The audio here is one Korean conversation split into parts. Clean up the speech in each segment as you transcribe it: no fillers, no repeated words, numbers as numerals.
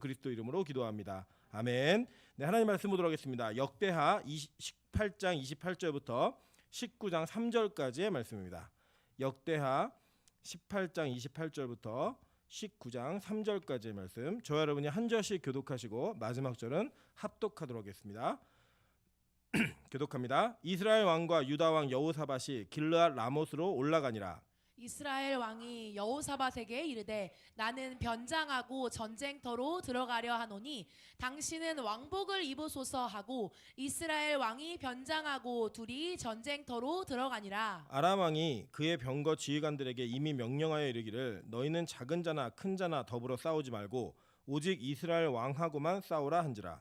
그리스도 이름으로 기도합니다. 아멘. 네, 하나님 말씀 보도록 하겠습니다. 역대하 18장 28절부터 19장 3절까지의 말씀입니다. 역대하 18장 28절부터 19장 3절까지의 말씀. 저와 여러분이 한 절씩 교독하시고 마지막 절은 합독하도록 하겠습니다. 교독합니다. 이스라엘 왕과 유다 왕 여호사밧이 길르앗 라못으로 올라가니라. 이스라엘 왕이 여호사밧에게 이르되 나는 변장하고 전쟁터로 들어가려 하노니 당신은 왕복을 입으소서 하고 이스라엘 왕이 변장하고 둘이 전쟁터로 들어가니라. 아람 왕이 그의 병거 지휘관들에게 이미 명령하여 이르기를 너희는 작은 자나 큰 자나 더불어 싸우지 말고 오직 이스라엘 왕하고만 싸우라 한지라.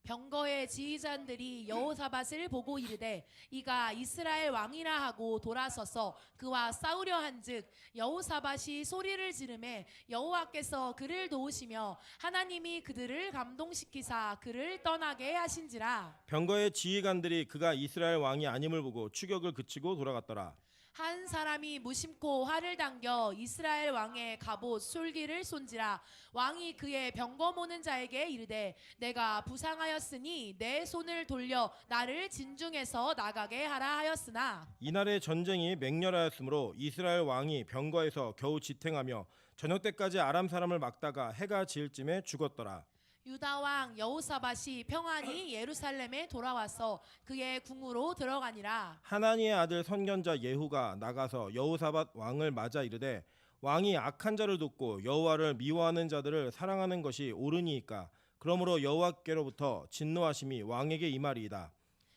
병거의 지휘관들이 여호사밧을 보고 이르되 이가 이스라엘 왕이라 하고 돌아서서 그와 싸우려 한즉 여호사밧이 소리를 지르매 여호와께서 그를 도우시며 하나님이 그들을 감동시키사 그를 떠나게 하신지라. 병거의 지휘관들이 그가 이스라엘 왕이 아님을 보고 추격을 그치고 돌아갔더라. 한 사람이 무심코 활을 당겨 이스라엘 왕의 갑옷 솔기를 쏜지라. 왕이 그의 병거 모는 자에게 이르되 내가 부상하였으니 내 손을 돌려 나를 진중에서 나가게 하라 하였으나 이날의 전쟁이 맹렬하였으므로 이스라엘 왕이 병거에서 겨우 지탱하며 저녁 때까지 아람 사람을 막다가 해가 지을 쯤에 죽었더라. 유다 왕 여호사밧이 평안히 예루살렘에 돌아와서 그의 궁으로 들어가니라. 하나니의 아들 선견자 예후가 나가서 여호사밧 왕을 맞아 이르되 왕이 악한 자를 돕고 여호와를 미워하는 자들을 사랑하는 것이 옳으니이까 그러므로 여호와께로부터 진노하심이 왕에게 임하리이다.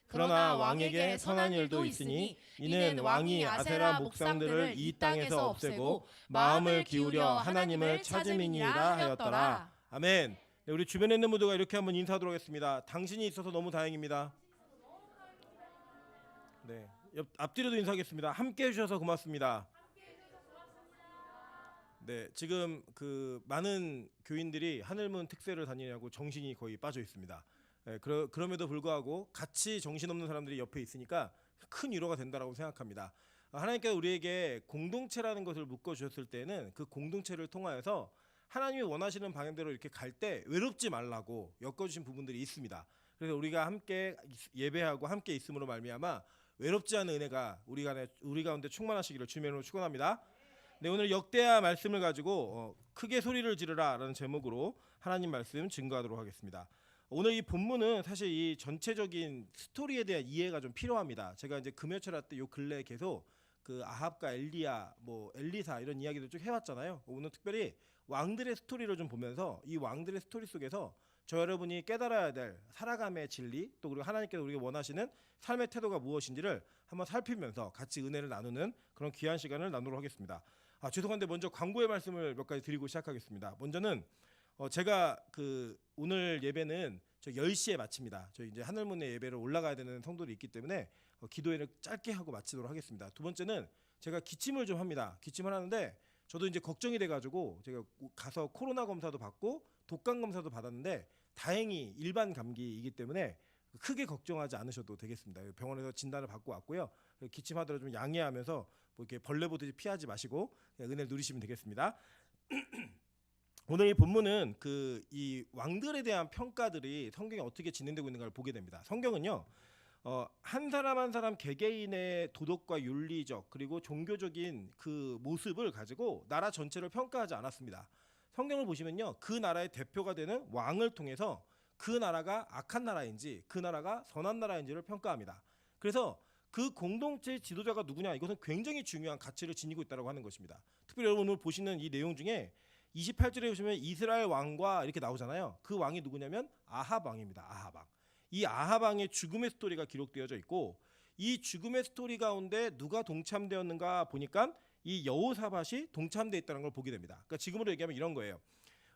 그러나 왕에게 선한 일도 있으니 이는 왕이 아세라 목상들을 이 땅에서 없애고 마음을 기울여 하나님을 찾음이니라 하였더라. 아멘. 네, 우리 주변에 있는 모두가 이렇게 한번 인사하도록 하겠습니다. 당신이 있어서 너무 다행입니다. 네, 앞뒤로도 인사하겠습니다. 함께 해주셔서 고맙습니다. 네, 지금 그 많은 교인들이 하늘문 특세를 다니냐고 정신이 거의 빠져 있습니다. 네, 그럼에도 불구하고 같이 정신없는 사람들이 옆에 있으니까 큰 위로가 된다라고 생각합니다. 하나님께서 우리에게 공동체라는 것을 묶어주셨을 때는 그 공동체를 통하여서 하나님이 원하시는 방향대로 이렇게 갈 때 외롭지 말라고 엮어주신 부분들이 있습니다. 그래서 우리가 함께 예배하고 함께 있음으로 말미암아 외롭지 않은 은혜가 우리 가운데 충만하시기를 주님의 이름으로 축원합니다. 네, 오늘 역대하 말씀을 가지고 크게 소리를 지르라라는 제목으로 하나님 말씀 증거하도록 하겠습니다. 오늘 이 본문은 사실 이 전체적인 스토리에 대한 이해가 좀 필요합니다. 제가 이제 금요철 할 때 요 근래에 계속 그 아합과 엘리야, 뭐 엘리사 이런 이야기들 쭉 해왔잖아요. 오늘 특별히 왕들의 스토리를 좀 보면서 이 왕들의 스토리 속에서 저 여러분이 깨달아야 될 살아감의 진리 또 그리고 하나님께서 우리가 원하시는 삶의 태도가 무엇인지를 한번 살피면서 같이 은혜를 나누는 그런 귀한 시간을 나누도록 하겠습니다. 죄송한데 먼저 광고의 말씀을 몇 가지 드리고 시작하겠습니다. 먼저는 제가 그 오늘 예배는 저 10시에 마칩니다. 저희 이제 하늘문의 예배를 올라가야 되는 성도들이 있기 때문에 기도회를 짧게 하고 마치도록 하겠습니다. 두 번째는 제가 기침을 좀 합니다. 기침을 하는데 저도 이제 걱정이 돼가지고 제가 가서 코로나 검사도 받고 독감 검사도 받았는데 다행히 일반 감기이기 때문에 크게 걱정하지 않으셔도 되겠습니다. 병원에서 진단을 받고 왔고요. 기침하더라도 좀 양해하면서 뭐 이렇게 벌레 보듯이 피하지 마시고 그냥 은혜를 누리시면 되겠습니다. 오늘 이 본문은 그 이 왕들에 대한 평가들이 성경에 어떻게 진행되고 있는가를 보게 됩니다. 성경은요, 한 사람 한 사람 개개인의 도덕과 윤리적 그리고 종교적인 그 모습을 가지고 나라 전체를 평가하지 않았습니다. 성경을 보시면요, 그 나라의 대표가 되는 왕을 통해서 그 나라가 악한 나라인지 그 나라가 선한 나라인지를 평가합니다. 그래서 그 공동체의 지도자가 누구냐, 이것은 굉장히 중요한 가치를 지니고 있다고 하는 것입니다. 특별히 여러분 오늘 보시는 이 내용 중에 28절에 보시면 이스라엘 왕과 이렇게 나오잖아요. 그 왕이 누구냐면 아합 왕입니다. 아합 왕. 이 아합 왕의 죽음의 스토리가 기록되어져 있고 이 죽음의 스토리 가운데 누가 동참되었는가 보니까 이 여호사밧이 동참되어 있다는 걸 보게 됩니다. 그러니까 지금으로 얘기하면 이런 거예요.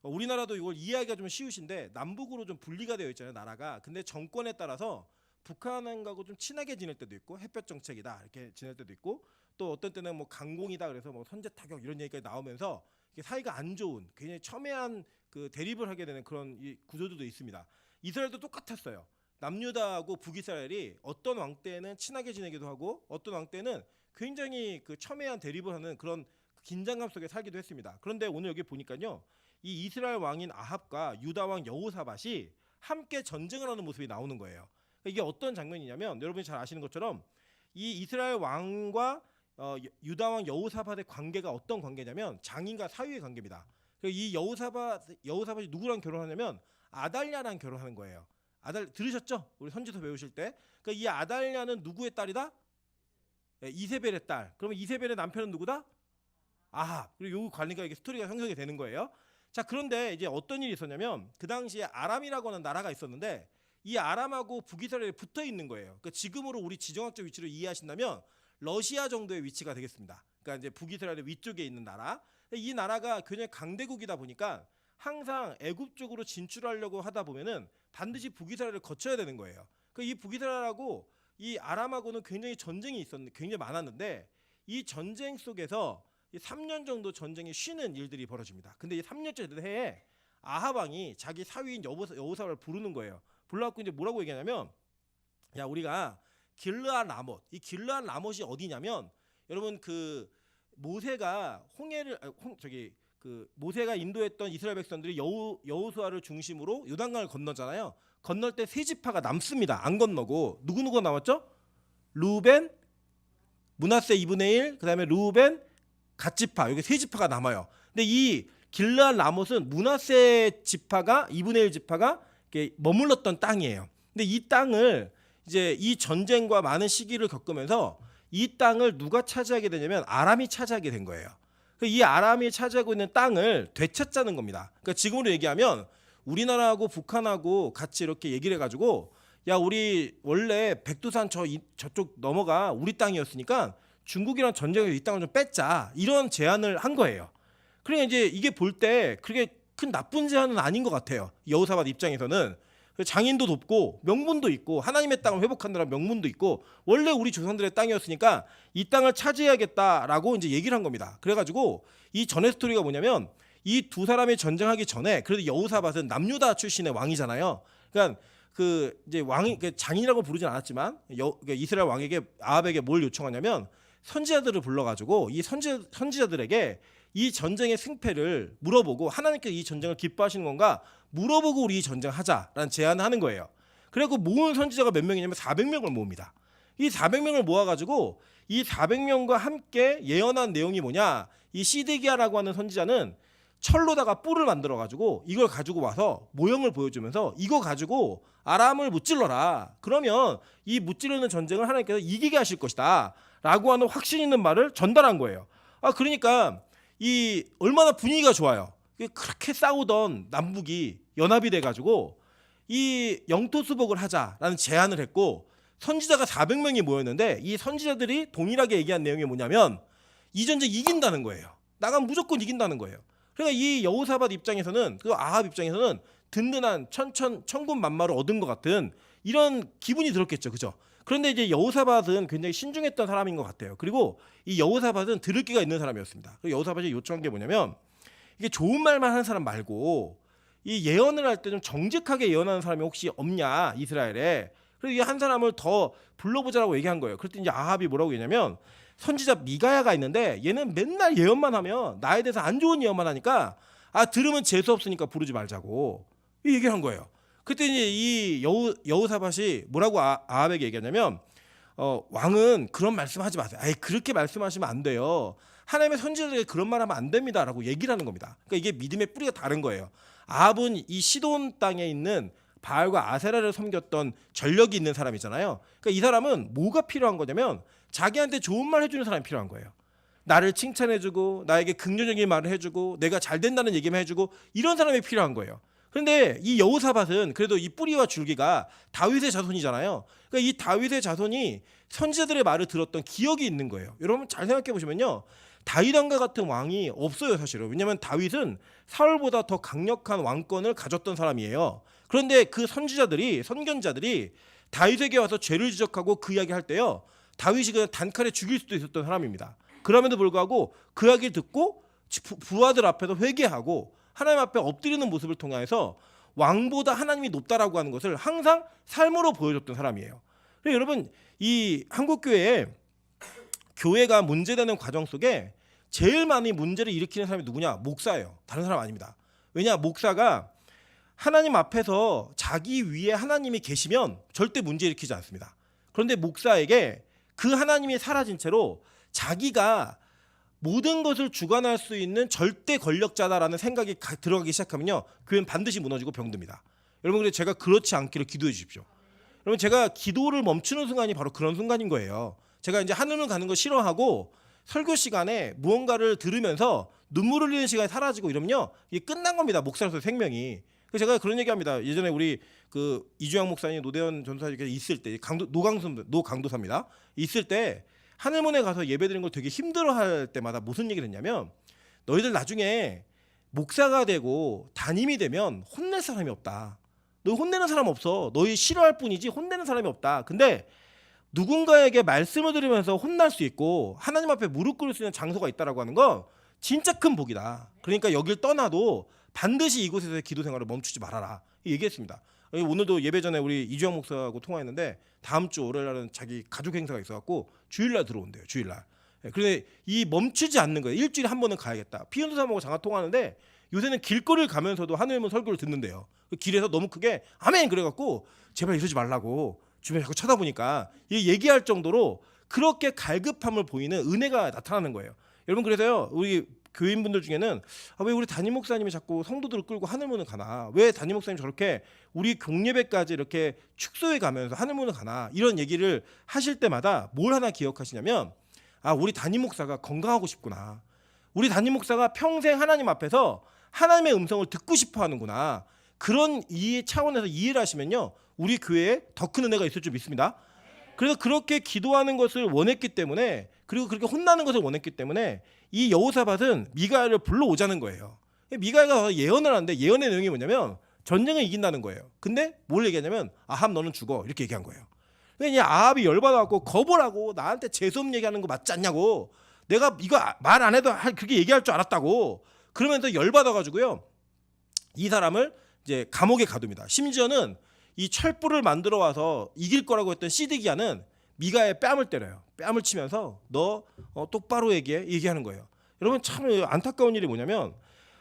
우리나라도 이걸 이해하기가 좀 쉬우신데 남북으로 좀 분리가 되어 있잖아요, 나라가. 근데 정권에 따라서 북한하고 좀 친하게 지낼 때도 있고 햇볕 정책이다 이렇게 지낼 때도 있고 또 어떤 때는 뭐 강공이다 그래서 뭐 선제 타격 이런 얘기가 나오면서 이게 사이가 안 좋은 굉장히 첨예한 그 대립을 하게 되는 그런 이 구조들도 있습니다. 이스라엘도 똑같았어요. 남유다하고 북이스라엘이 어떤 왕 때는 친하게 지내기도 하고 어떤 왕 때는 굉장히 그 첨예한 대립을 하는 그런 긴장감 속에 살기도 했습니다. 그런데 오늘 여기 보니까요, 이 이스라엘 왕인 아합과 유다 왕 여호사밧이 함께 전쟁을 하는 모습이 나오는 거예요. 그러니까 이게 어떤 장면이냐면 여러분이 잘 아시는 것처럼 이 이스라엘 왕과 유다 왕 여호사밧의 관계가 어떤 관계냐면 장인과 사위의 관계입니다. 이 여호사밧이 누구랑 결혼하냐면 아달랴랑 결혼하는 거예요. 들으셨죠? 우리 선지서 배우실 때. 그러니까 이 아달랴는 누구의 딸이다? 이세벨의 딸. 그러면 이세벨의 남편은 누구다? 아합. 그리고 요 관리가 이게 스토리가 형성이 되는 거예요. 자, 그런데 이제 어떤 일이 있었냐면 그 당시에 아람이라고 하는 나라가 있었는데 이 아람하고 북이스라엘이 붙어 있는 거예요. 그러니까 지금으로 우리 지정학적 위치를 이해하신다면 러시아 정도의 위치가 되겠습니다. 그러니까 이제 북이스라엘의 위쪽에 있는 나라. 이 나라가 굉장히 강대국이다 보니까 항상 애굽 쪽으로 진출하려고 하다 보면은 반드시 북이스라엘을 거쳐야 되는 거예요. 이 북이스라엘하고 이 아람하고는 굉장히 전쟁이 굉장히 많았는데 이 전쟁 속에서 3년 정도 전쟁이 쉬는 일들이 벌어집니다. 근데 이 3년째 해에 아합 왕이 자기 사위인 여호사밧을 부르는 거예요. 불러갖고 이제 뭐라고 얘기하냐면, 야, 우리가 길르앗 라못, 이 길르앗 라못이 어디냐면, 여러분 그 모세가 모세가 인도했던 이스라엘 백성들이 여호수아를 중심으로 요단강을 건너잖아요. 건널 때 세 지파가 남습니다. 안 건너고 누구누구 남았죠? 루벤, 므낫세 2분의 1, 그다음에 루벤, 갓지파, 여기 세 지파가 남아요. 근데 이 길르앗 라못은 므낫세 지파가 2분의 1 지파가 이렇게 머물렀던 땅이에요. 근데 이 땅을 이제 이 전쟁과 많은 시기를 겪으면서 이 땅을 누가 차지하게 되냐면 아람이 차지하게 된 거예요. 이 아람이 차지하고 있는 땅을 되찾자는 겁니다. 그러니까 지금으로 얘기하면 우리나라하고 북한하고 같이 이렇게 얘기를 해가지고, 야, 우리 원래 백두산 저쪽 넘어가 우리 땅이었으니까 중국이랑 전쟁에서 이 땅을 좀 뺏자, 이런 제안을 한 거예요. 그러니까 이제 이게 볼 때 그렇게 큰 나쁜 제안은 아닌 것 같아요. 여호사밧 입장에서는 장인도 돕고 명분도 있고 하나님의 땅을 회복한다는 명분도 있고 원래 우리 조상들의 땅이었으니까 이 땅을 차지해야겠다라고 이제 얘기를 한 겁니다. 그래가지고 이 전의 스토리가 뭐냐면, 이 두 사람이 전쟁하기 전에 그래도 여호사밧은 남유다 출신의 왕이잖아요. 그러니까 그 이제 왕이 장인이라고 부르진 않았지만 그러니까 이스라엘 왕에게 아합에게 뭘 요청하냐면 선지자들을 불러가지고 이 선지자들에게 이 전쟁의 승패를 물어보고 하나님께서 이 전쟁을 기뻐하시는 건가 물어보고 우리 이 전쟁하자라는 제안을 하는 거예요. 그래서 모은 선지자가 몇 명이냐면 400명을 모읍니다. 이 400명을 모아가지고 이 400명과 함께 예언한 내용이 뭐냐, 이 시드기야라고 하는 선지자는 철로다가 뿔을 만들어가지고 이걸 가지고 와서 모형을 보여주면서 이거 가지고 아람을 무찔러라. 그러면 이 무찌르는 전쟁을 하나님께서 이기게 하실 것이다 라고 하는 확신 있는 말을 전달한 거예요. 그러니까 이 얼마나 분위기가 좋아요. 그렇게 싸우던 남북이 연합이 돼가지고 이 영토 수복을 하자라는 제안을 했고, 선지자가 400명이 모였는데 이 선지자들이 동일하게 얘기한 내용이 뭐냐면 이 전쟁 이긴다는 거예요. 나가면 무조건 이긴다는 거예요. 그러니까 이 여호사밧 입장에서는, 그 아합 입장에서는 든든한 천군만마를 얻은 것 같은 이런 기분이 들었겠죠, 그죠? 그런데 이제 여호사밧은 굉장히 신중했던 사람인 것 같아요. 그리고 이 여호사밧은 들을 기가 있는 사람이었습니다. 여호사밧이 요청한 게 뭐냐면, 이게 좋은 말만 하는 사람 말고 이 예언을 할 때 좀 정직하게 예언하는 사람이 혹시 없냐, 이스라엘에. 그래서 이 한 사람을 더 불러보자라고 얘기한 거예요. 그랬더니 이제 아합이 뭐라고 얘기냐면, 선지자 미가야가 있는데 얘는 맨날 예언만 하면 나에 대해서 안 좋은 예언만 하니까 들으면 재수 없으니까 부르지 말자고 이 얘기를 한 거예요. 그랬더니 이 여호사밧이 뭐라고 아합에게 얘기하냐면, 왕은 그런 말씀하지 마세요. 그렇게 말씀하시면 안 돼요. 하나님의 선지자들에게 그런 말하면 안 됩니다라고 얘기를 하는 겁니다. 그러니까 이게 믿음의 뿌리가 다른 거예요. 아합은 이 시돈 땅에 있는 바알과 아세라를 섬겼던 전력이 있는 사람이잖아요. 그러니까 이 사람은 뭐가 필요한 거냐면 자기한테 좋은 말 해주는 사람이 필요한 거예요. 나를 칭찬해주고 나에게 긍정적인 말을 해주고 내가 잘 된다는 얘기만 해주고 이런 사람이 필요한 거예요. 그런데 이 여호사밧은 그래도 이 뿌리와 줄기가 다윗의 자손이잖아요. 그러니까 이 다윗의 자손이 선지자들의 말을 들었던 기억이 있는 거예요. 여러분 잘 생각해 보시면요, 다윗 왕과 같은 왕이 없어요, 사실은. 왜냐하면 다윗은 사울보다 더 강력한 왕권을 가졌던 사람이에요. 그런데 그 선견자들이 다윗에게 와서 죄를 지적하고 그 이야기 할 때요, 다윗이 그냥 단칼에 죽일 수도 있었던 사람입니다. 그럼에도 불구하고 그 이야기 듣고 부하들 앞에서 회개하고 하나님 앞에 엎드리는 모습을 통해서 왕보다 하나님이 높다라고 하는 것을 항상 삶으로 보여줬던 사람이에요. 그래서 여러분, 이 한국교회에 교회가 문제되는 과정 속에 제일 많이 문제를 일으키는 사람이 누구냐? 목사예요. 다른 사람 아닙니다. 왜냐, 목사가 하나님 앞에서 자기 위에 하나님이 계시면 절대 문제 일으키지 않습니다. 그런데 목사에게 그 하나님이 사라진 채로 자기가 모든 것을 주관할 수 있는 절대 권력자다라는 생각이 들어가기 시작하면요, 교회는 반드시 무너지고 병듭니다. 여러분, 그래서 제가 그렇지 않기를 기도해 주십시오. 여러분, 제가 기도를 멈추는 순간이 바로 그런 순간인 거예요. 제가 이제 하늘을 가는 거 싫어하고 설교 시간에 무언가를 들으면서 눈물 흘리는 시간이 사라지고 이러면요, 이게 끝난 겁니다. 목사로서의 생명이. 그래서 제가 그런 얘기합니다. 예전에 우리 그 이주영 목사님, 노대현 전사님께서 있을 때, 노강도사입니다. 있을 때 하늘문에 가서 예배드리는 걸 되게 힘들어할 때마다 무슨 얘기를 했냐면, 너희들 나중에 목사가 되고 담임이 되면 혼낼 사람이 없다. 너 혼내는 사람 없어. 너희 싫어할 뿐이지 혼내는 사람이 없다. 근데 누군가에게 말씀을 들으면서 혼날 수 있고 하나님 앞에 무릎 꿇을 수 있는 장소가 있다라고 하는 건 진짜 큰 복이다. 그러니까 여길 떠나도 반드시 이곳에서의 기도 생활을 멈추지 말아라, 얘기했습니다. 오늘도 예배 전에 우리 이주영 목사하고 통화했는데 다음 주 월요일날은 자기 가족 행사가 있어갖고 주일날 들어온대요. 주일날. 그런데 이 멈추지 않는 거예요. 일주일에 한 번은 가야겠다. 피은수 사람하고 장화 통화하는데 요새는 길거리를 가면서도 하늘문 설교를 듣는데요. 그 길에서 너무 크게 아멘 그래갖고 제발 이러지 말라고 주변에 자꾸 쳐다보니까 얘기할 정도로 그렇게 갈급함을 보이는 은혜가 나타나는 거예요. 여러분, 그래서요, 우리 교인분들 중에는 왜 우리 담임 목사님이 자꾸 성도들을 끌고 하늘문을 가나, 왜 담임 목사님 저렇게 우리 공예배까지 이렇게 축소해 가면서 하늘문을 가나, 이런 얘기를 하실 때마다 뭘 하나 기억하시냐면, 우리 담임 목사가 건강하고 싶구나, 우리 담임 목사가 평생 하나님 앞에서 하나님의 음성을 듣고 싶어 하는구나, 그런 이 차원에서 이해를 하시면요, 우리 교회에 더 큰 은혜가 있을 줄 믿습니다. 그래서 그렇게 기도하는 것을 원했기 때문에, 그리고 그렇게 혼나는 것을 원했기 때문에 이 여호사밧은 미가야를 불러오자는 거예요. 미가야가 예언을 하는데 예언의 내용이 뭐냐면 전쟁을 이긴다는 거예요. 근데 뭘 얘기하냐면, 아합 너는 죽어, 이렇게 얘기한 거예요. 그러니까 아합이 열받아갖고 거부라고, 나한테 재수없는 얘기하는 거 맞지 않냐고, 내가 이거 말 안 해도 그렇게 얘기할 줄 알았다고 그러면서 열받아가지고요, 이 사람을 이제 감옥에 가둡니다. 심지어는 이 철불을 만들어 와서 이길 거라고 했던 시드기야는 미가의 뺨을 때려요. 뺨을 치면서 너 똑바로 얘기하는 거예요. 여러분, 참 안타까운 일이 뭐냐면,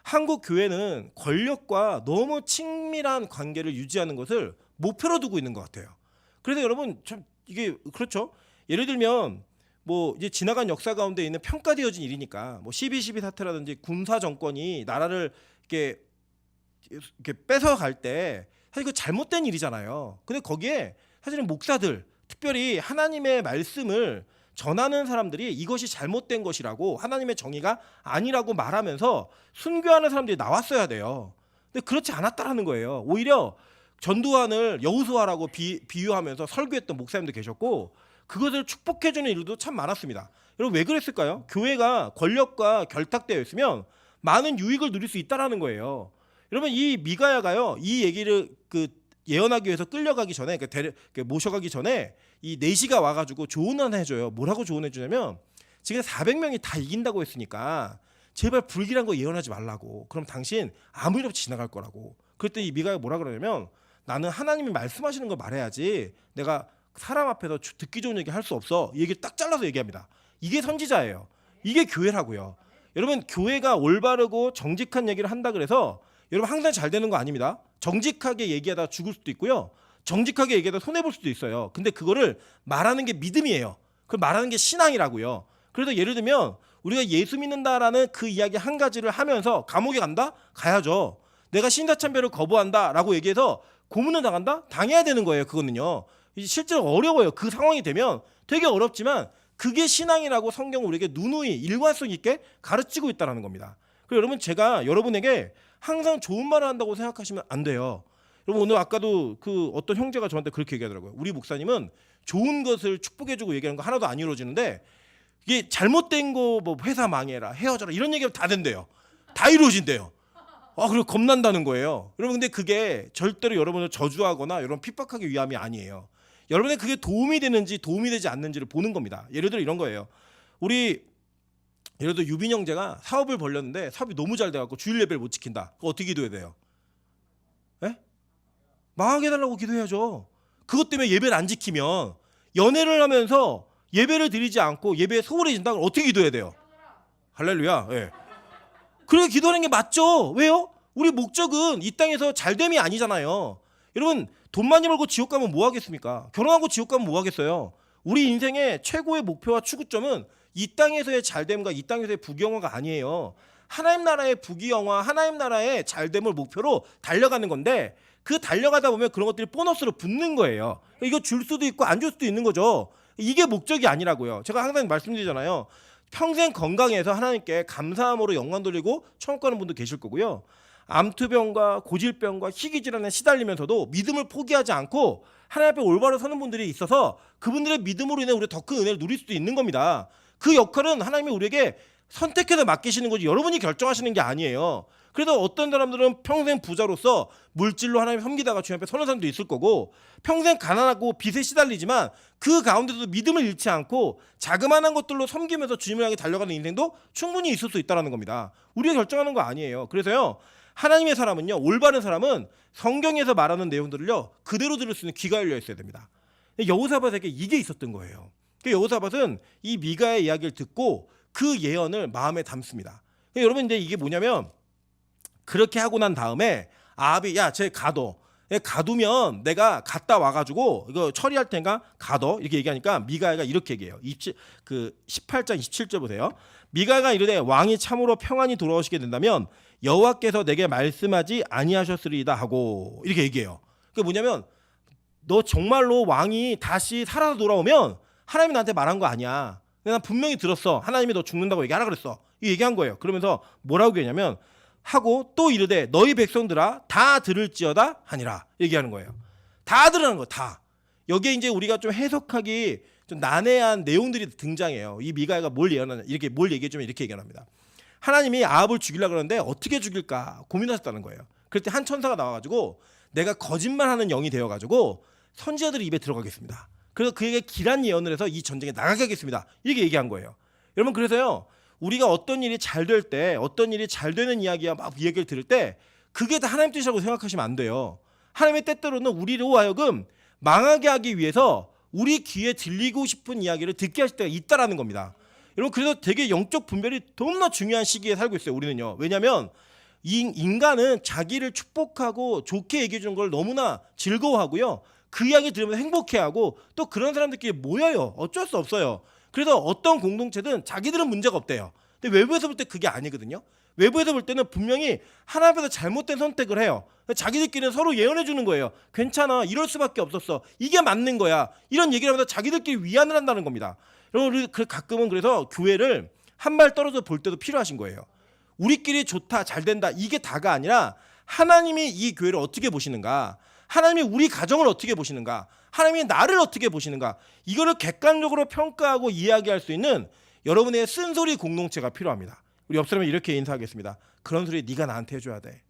한국 교회는 권력과 너무 친밀한 관계를 유지하는 것을 목표로 두고 있는 것 같아요. 그래서 여러분, 참 이게 그렇죠. 예를 들면 뭐 이제 지나간 역사 가운데 있는 평가되어진 일이니까, 뭐 12.12 사태라든지 군사 정권이 나라를 이렇게 뺏어갈 때 사실 그 잘못된 일이잖아요. 근데 거기에 사실은 목사들, 특별히 하나님의 말씀을 전하는 사람들이 이것이 잘못된 것이라고, 하나님의 정의가 아니라고 말하면서 순교하는 사람들이 나왔어야 돼요. 근데 그렇지 않았다라는 거예요. 오히려 전두환을 여호수아라고 비유하면서 설교했던 목사님도 계셨고, 그것을 축복해주는 일도 참 많았습니다. 여러분, 왜 그랬을까요? 교회가 권력과 결탁되어 있으면 많은 유익을 누릴 수 있다라는 거예요. 여러분, 이 미가야가요, 이 얘기를 예언하기 위해서 끌려가기 전에, 모셔가기 전에 이 내시가 와가지고 조언을 해줘요. 뭐라고 조언해주냐면, 지금 400명이 다 이긴다고 했으니까 제발 불길한 거 예언하지 말라고. 그럼 당신 아무 일 없이 지나갈 거라고. 그랬더니 이 미가야가 뭐라 그러냐면, 나는 하나님이 말씀하시는 걸 말해야지 내가 사람 앞에서 듣기 좋은 얘기 할 수 없어. 이 얘기를 딱 잘라서 얘기합니다. 이게 선지자예요. 이게 교회라고요. 여러분, 교회가 올바르고 정직한 얘기를 한다 그래서 여러분 항상 잘 되는 거 아닙니다. 정직하게 얘기하다 죽을 수도 있고요, 정직하게 얘기하다 손해볼 수도 있어요. 근데 그거를 말하는 게 믿음이에요. 그걸 말하는 게 신앙이라고요. 그래서 예를 들면 우리가 예수 믿는다라는 그 이야기 한 가지를 하면서 감옥에 간다? 가야죠. 내가 신사참배를 거부한다라고 얘기해서 고문을 당한다? 당해야 되는 거예요. 그거는요, 실제로 어려워요. 그 상황이 되면 되게 어렵지만 그게 신앙이라고 성경은 우리에게 누누이 일관성 있게 가르치고 있다는 겁니다. 그리고 여러분, 제가 여러분에게 항상 좋은 말을 한다고 생각하시면 안 돼요. 여러분, 오늘 아까도 그 어떤 형제가 저한테 그렇게 얘기하더라고요. 우리 목사님은 좋은 것을 축복해주고 얘기하는 거 하나도 안 이루어지는데, 이게 잘못된 거 뭐 회사 망해라, 헤어져라, 이런 얘기가 다 된대요. 다 이루어진대요. 그리고 겁난다는 거예요. 여러분, 근데 그게 절대로 여러분을 저주하거나 여러분 핍박하기 위함이 아니에요. 여러분의 그게 도움이 되는지 도움이 되지 않는지를 보는 겁니다. 예를 들어 이런 거예요. 예를 들어 유빈 형제가 사업을 벌렸는데 사업이 너무 잘 돼갖고 주일 예배를 못 지킨다. 그거 어떻게 기도해야 돼요? 에? 망하게 해달라고 기도해야죠. 그것 때문에 예배를 안 지키면, 연애를 하면서 예배를 드리지 않고 예배에 소홀해진다. 그럼 어떻게 기도해야 돼요? 할렐루야. 예. 그렇게 기도하는 게 맞죠. 왜요? 우리 목적은 이 땅에서 잘됨이 아니잖아요. 여러분 돈 많이 벌고 지옥 가면 뭐 하겠습니까? 결혼하고 지옥 가면 뭐 하겠어요? 우리 인생의 최고의 목표와 추구점은 이 땅에서의 잘됨과 이 땅에서의 부귀영화가 아니에요. 하나님 나라의 부귀영화, 하나님 나라의 잘됨을 목표로 달려가는 건데 그 달려가다 보면 그런 것들이 보너스로 붙는 거예요. 이거 줄 수도 있고 안 줄 수도 있는 거죠. 이게 목적이 아니라고요. 제가 항상 말씀드리잖아요. 평생 건강해서 하나님께 감사함으로 영광 돌리고 천국 가는 분도 계실 거고요. 암투병과 고질병과 희귀질환에 시달리면서도 믿음을 포기하지 않고 하나님 앞에 올바로 서는 분들이 있어서 그분들의 믿음으로 인해 우리가 더 큰 은혜를 누릴 수도 있는 겁니다. 그 역할은 하나님이 우리에게 선택해서 맡기시는 거지 여러분이 결정하시는 게 아니에요. 그래서 어떤 사람들은 평생 부자로서 물질로 하나님 섬기다가 주님 앞에 서는 사람도 있을 거고 평생 가난하고 빚에 시달리지만 그 가운데도 믿음을 잃지 않고 자그마한 것들로 섬기면서 주님을 향해 달려가는 인생도 충분히 있을 수 있다는 겁니다. 우리가 결정하는 거 아니에요. 그래서요 하나님의 사람은요 올바른 사람은 성경에서 말하는 내용들을요 그대로 들을 수 있는 귀가 열려 있어야 됩니다. 여호사밧에게 이게 있었던 거예요. 여호사밧은 이 미가의 이야기를 듣고 그 예언을 마음에 담습니다. 여러분 근데 이게 뭐냐면 그렇게 하고 난 다음에 아합이 야쟤 가둬. 가두면 내가 갔다 와가지고 이거 처리할 테니까 가둬 이렇게 얘기하니까 미가가 이렇게 얘기해요. 18장 27절 보세요. 미가가 이르되 왕이 참으로 평안히 돌아오시게 된다면 여호와께서 내게 말씀하지 아니하셨으리이다 하고 이렇게 얘기해요. 그게 뭐냐면 너 정말로 왕이 다시 살아서 돌아오면 하나님이 나한테 말한 거 아니야. 난 분명히 들었어. 하나님이 너 죽는다고 얘기하라 그랬어. 이 얘기한 거예요. 그러면서 뭐라고 얘기하냐면 하고 또 이르되 너희 백성들아 다 들을지어다 하니라 얘기하는 거예요. 다 들으라는 거 다. 여기에 이제 우리가 좀 해석하기 좀 난해한 내용들이 등장해요. 이 미가가 뭘 예언하냐 이렇게 뭘 얘기해주면 이렇게 얘기합니다. 하나님이 아합을 죽이려고 그러는데 어떻게 죽일까 고민하셨다는 거예요. 그럴 때 한 천사가 나와가지고 내가 거짓말하는 영이 되어가지고 선지자들의 입에 들어가겠습니다. 그래서 그에게 길한 예언을 해서 이 전쟁에 나가게 하겠습니다. 이렇게 얘기한 거예요. 여러분 그래서요 우리가 어떤 일이 잘 될 때 어떤 일이 잘 되는 이야기야 막 이야기를 들을 때 그게 다 하나님 뜻이라고 생각하시면 안 돼요. 하나님의 때때로는 우리로 하여금 망하게 하기 위해서 우리 귀에 들리고 싶은 이야기를 듣게 하실 때가 있다라는 겁니다. 여러분 그래서 되게 영적 분별이 너무나 중요한 시기에 살고 있어요. 우리는요. 왜냐하면 이 인간은 자기를 축복하고 좋게 얘기해 주는 걸 너무나 즐거워하고요. 그 이야기 들으면 행복해하고 또 그런 사람들끼리 모여요. 어쩔 수 없어요. 그래서 어떤 공동체든 자기들은 문제가 없대요. 근데 외부에서 볼 때 그게 아니거든요. 외부에서 볼 때는 분명히 하나님 앞에서 잘못된 선택을 해요. 자기들끼리는 서로 예언해 주는 거예요. 괜찮아. 이럴 수밖에 없었어. 이게 맞는 거야. 이런 얘기를 하면서 자기들끼리 위안을 한다는 겁니다. 여러분 가끔은 그래서 교회를 한 발 떨어져 볼 때도 필요하신 거예요. 우리끼리 좋다 잘 된다 이게 다가 아니라 하나님이 이 교회를 어떻게 보시는가, 하나님이 우리 가정을 어떻게 보시는가, 하나님이 나를 어떻게 보시는가, 이거를 객관적으로 평가하고 이야기할 수 있는 여러분의 쓴소리 공동체가 필요합니다. 우리 옆 사람이 이렇게 인사하겠습니다. 그런 소리 네가 나한테 해줘야 돼.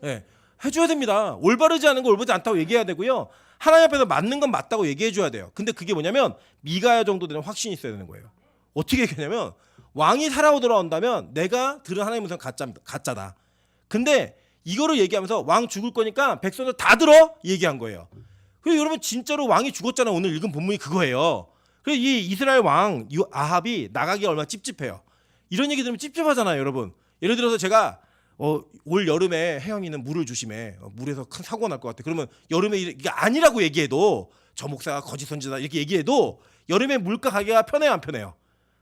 네, 해줘야 됩니다. 올바르지 않은 거 올바르지 않다고 얘기해야 되고요. 하나님 앞에서 맞는 건 맞다고 얘기해줘야 돼요. 근데 그게 뭐냐면 미가야 정도 되는 확신이 있어야 되는 거예요. 어떻게 얘기하냐면 왕이 살아오 돌아온다면 내가 들은 하나님의 음성 가짜다. 근데 이거를 얘기하면서 왕 죽을 거니까 백성들 다 들어 얘기한 거예요. 그리고 여러분 진짜로 왕이 죽었잖아요. 오늘 읽은 본문이 그거예요. 그래서 이 이스라엘 왕 아합이 나가기가 얼마나 찝찝해요. 이런 얘기 들으면 찝찝하잖아요, 여러분. 예를 들어서 제가 올 여름에 혜영이는 물을 조심해. 물에서 큰 사고가 날 것 같아. 그러면 여름에 이게 아니라고 얘기해도 저 목사가 거짓 선지자 이렇게 얘기해도 여름에 물가 가기가 편해요, 안 편해요?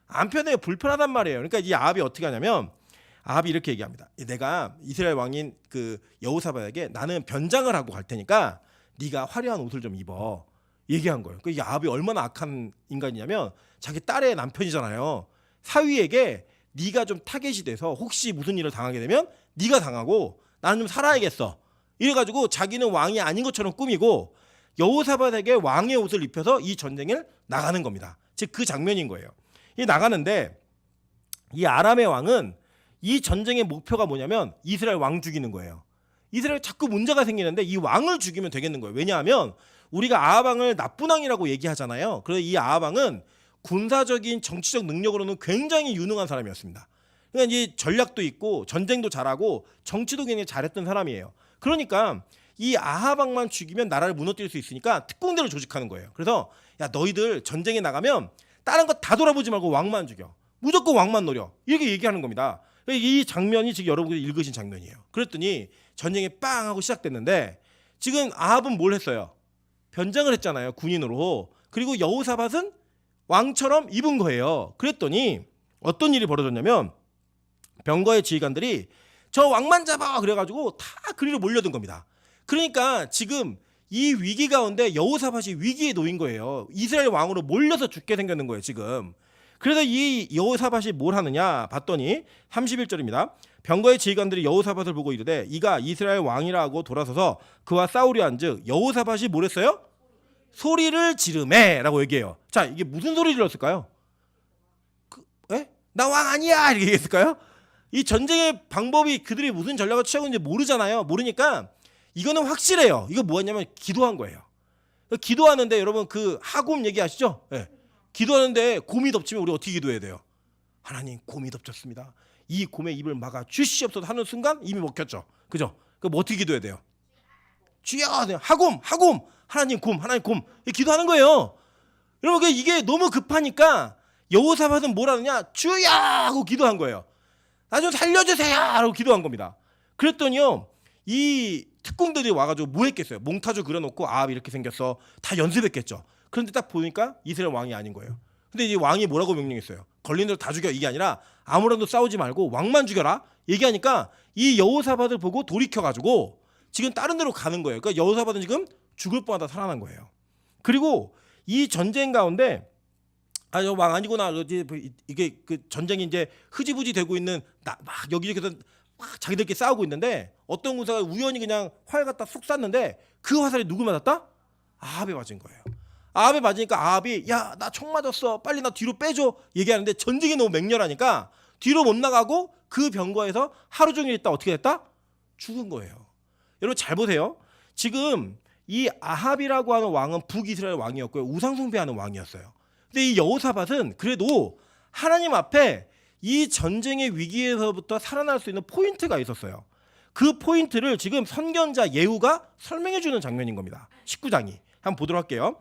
안 편해요. 불편하단 말이에요. 그러니까 이 아합이 어떻게 하냐면 아합이 이렇게 얘기합니다. 내가 이스라엘 왕인 그 여호사밧에게 나는 변장을 하고 갈 테니까 네가 화려한 옷을 좀 입어. 얘기한 거예요. 이 아합이 얼마나 악한 인간이냐면 자기 딸의 남편이잖아요. 사위에게 네가 좀 타겟이 돼서 혹시 무슨 일을 당하게 되면 네가 당하고 나는 좀 살아야겠어. 이래가지고 자기는 왕이 아닌 것처럼 꾸미고 여호사밧에게 왕의 옷을 입혀서 이 전쟁을 나가는 겁니다. 즉 그 장면인 거예요. 이 나가는데 이 아람의 왕은 이 전쟁의 목표가 뭐냐면 이스라엘 왕 죽이는 거예요. 이스라엘 자꾸 문제가 생기는데 이 왕을 죽이면 되겠는 거예요. 왜냐하면 우리가 아합 왕을 나쁜 왕이라고 얘기하잖아요. 그래서 이 아합 왕은 군사적인 정치적 능력으로는 굉장히 유능한 사람이었습니다. 그러니까 이 전략도 있고 전쟁도 잘하고 정치도 굉장히 잘했던 사람이에요. 그러니까 이 아합 왕만 죽이면 나라를 무너뜨릴 수 있으니까 특공대를 조직하는 거예요. 그래서 야 너희들 전쟁에 나가면 다른 거 다 돌아보지 말고 왕만 죽여. 무조건 왕만 노려. 이렇게 얘기하는 겁니다. 이 장면이 지금 여러분들이 읽으신 장면이에요. 그랬더니 전쟁이 빵 하고 시작됐는데 지금 아합은 뭘 했어요? 변장을 했잖아요. 군인으로. 그리고 여호사밧은 왕처럼 입은 거예요. 그랬더니 어떤 일이 벌어졌냐면 병거의 지휘관들이 저 왕만 잡아 그래가지고 다 그리로 몰려든 겁니다. 그러니까 지금 이 위기 가운데 여호사밧이 위기에 놓인 거예요. 이스라엘 왕으로 몰려서 죽게 생겼는 거예요 지금. 그래서 이 여호사밧이 뭘 하느냐 봤더니 31절입니다. 병거의 지휘관들이 여호사밧을 보고 이르되 이가 이스라엘 왕이라 하고 돌아서서 그와 싸우려 한즉 여호사밧이 뭘 했어요? 소리를 지르매라고 얘기해요. 자, 이게 무슨 소리 질렀을까요? 나 왕 아니야 이렇게 얘기했을까요? 이 전쟁의 방법이 그들이 무슨 전략을 취하고 있는지 모르잖아요. 모르니까 이거는 확실해요. 이거 뭐였냐면 기도한 거예요. 기도하는데 여러분 그 하곰 얘기하시죠? 네. 기도하는데 곰이 덮치면 우리 어떻게 기도해야 돼요? 하나님 곰이 덮쳤습니다. 이 곰의 입을 막아 주시옵소서 하는 순간 이미 먹혔죠. 그죠? 그럼 어떻게 기도해야 돼요? 주여 하곰 하나님 곰 기도하는 거예요. 여러분 이게 너무 급하니까 여호사밧은 뭘 하느냐? 주여 하고 기도한 거예요. 나 좀 살려주세요 하고 기도한 겁니다. 그랬더니요 이 특공대들이 와가지고 뭐 했겠어요? 몽타주 그려놓고 이렇게 생겼어 다 연습했겠죠. 그런데 딱 보니까 이스라엘 왕이 아닌 거예요. 근데 이 왕이 뭐라고 명령했어요? 걸린 대로 다 죽여 이게 아니라 아무랑도 싸우지 말고 왕만 죽여라 얘기하니까 이 여호사밧을 보고 돌이켜가지고 지금 다른 데로 가는 거예요. 그러니까 여호사밧은 지금 죽을 뻔하다 살아난 거예요. 그리고 이 전쟁 가운데 저 왕 아니구나 이게 그 전쟁이 이제 흐지부지 되고 있는 막 여기저기서 막 자기들끼리 싸우고 있는데 어떤 군사가 우연히 그냥 활 갖다 쑥 쐈는데 그 화살이 누구 맞았다? 아합에 맞은 거예요. 아합에 맞으니까 아합이 야 나 총 맞았어 빨리 나 뒤로 빼줘 얘기하는데 전쟁이 너무 맹렬하니까 뒤로 못 나가고 그 병거에서 하루 종일 있다 어떻게 됐다? 죽은 거예요. 여러분 잘 보세요. 지금 이 아합이라고 하는 왕은 북이스라엘 왕이었고요. 우상숭배하는 왕이었어요. 근데 이 여호사밧은 그래도 하나님 앞에 이 전쟁의 위기에서부터 살아날 수 있는 포인트가 있었어요. 그 포인트를 지금 선견자 예후가 설명해 주는 장면인 겁니다. 19장이 한번 보도록 할게요.